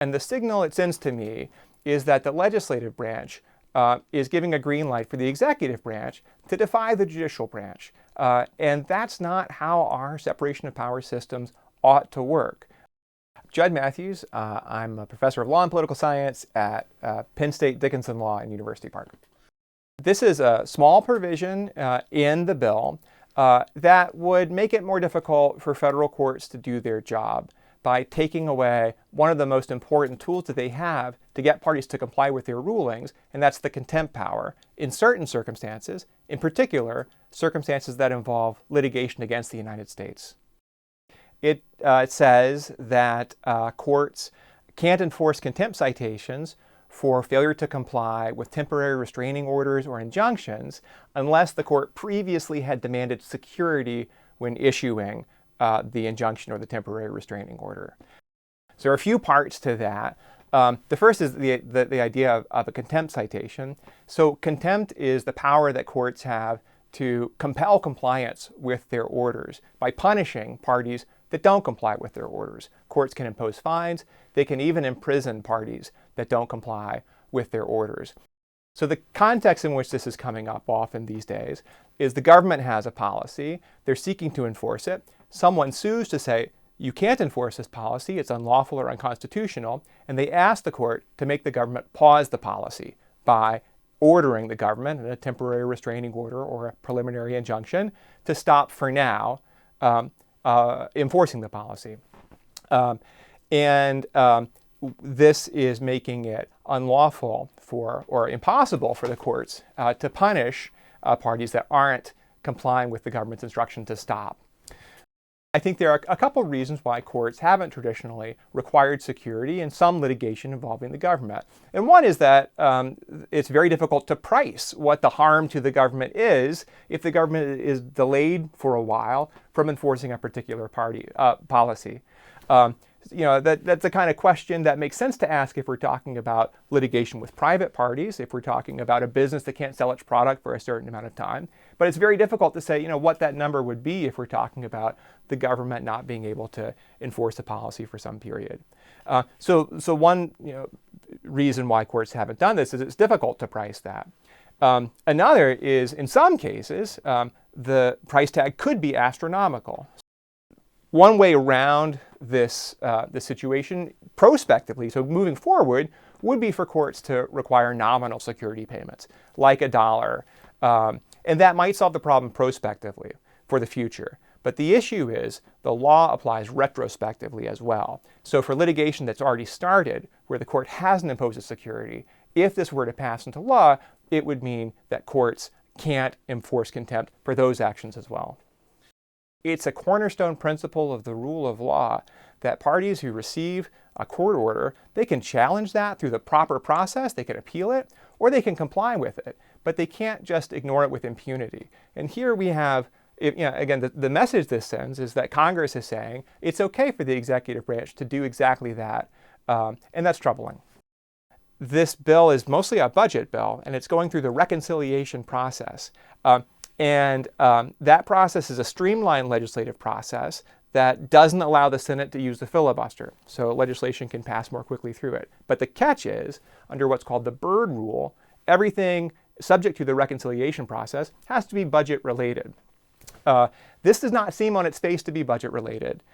And the signal it sends to me is that the legislative branch is giving a green light for the executive branch to defy the judicial branch. And that's not how our separation of power systems ought to work. Jud Mathews, I'm a professor of law and political science at Penn State Dickinson Law in University Park. This is a small provision in the bill that would make it more difficult for federal courts to do their job by taking away one of the most important tools that they have to get parties to comply with their rulings, and that's the contempt power in certain circumstances, in particular, circumstances that involve litigation against the United States. It says that courts can't enforce contempt citations for failure to comply with temporary restraining orders or injunctions unless the court previously had demanded security when issuing the injunction or the temporary restraining order. So there are a few parts to that. The first is the idea of a contempt citation. So contempt is the power that courts have to compel compliance with their orders by punishing parties that don't comply with their orders. Courts can impose fines. They can even imprison parties that don't comply with their orders. So the context in which this is coming up often these days is the government has a policy. They're seeking to enforce it. Someone sues to say, you can't enforce this policy, it's unlawful or unconstitutional, and they ask the court to make the government pause the policy by ordering the government in a temporary restraining order or a preliminary injunction to stop for now enforcing the policy. This is making it unlawful or impossible for the courts to punish parties that aren't complying with the government's instruction to stop. I think there are a couple reasons why courts haven't traditionally required security in some litigation involving the government. And one is that it's very difficult to price what the harm to the government is if the government is delayed for a while from enforcing a particular policy. That's the kind of question that makes sense to ask if we're talking about litigation with private parties, if we're talking about a business that can't sell its product for a certain amount of time. But it's very difficult to say, what that number would be if we're talking about the government not being able to enforce a policy for some period. So one reason why courts haven't done this is it's difficult to price that. Another is, in some cases, the price tag could be astronomical. One way around this situation prospectively, so moving forward, would be for courts to require nominal security payments, like $1. And that might solve the problem prospectively for the future. But the issue is the law applies retrospectively as well. So for litigation that's already started, where the court hasn't imposed a security, if this were to pass into law, it would mean that courts can't enforce contempt for those actions as well. It's a cornerstone principle of the rule of law that parties who receive a court order, they can challenge that through the proper process, they can appeal it, or they can comply with it, but they can't just ignore it with impunity. And here we have, again, the message this sends is that Congress is saying it's okay for the executive branch to do exactly that, and that's troubling. This bill is mostly a budget bill, and it's going through the reconciliation process. That process is a streamlined legislative process that doesn't allow the Senate to use the filibuster, so legislation can pass more quickly through it. But the catch is, under what's called the Byrd Rule, everything subject to the reconciliation process has to be budget related. This does not seem on its face to be budget related.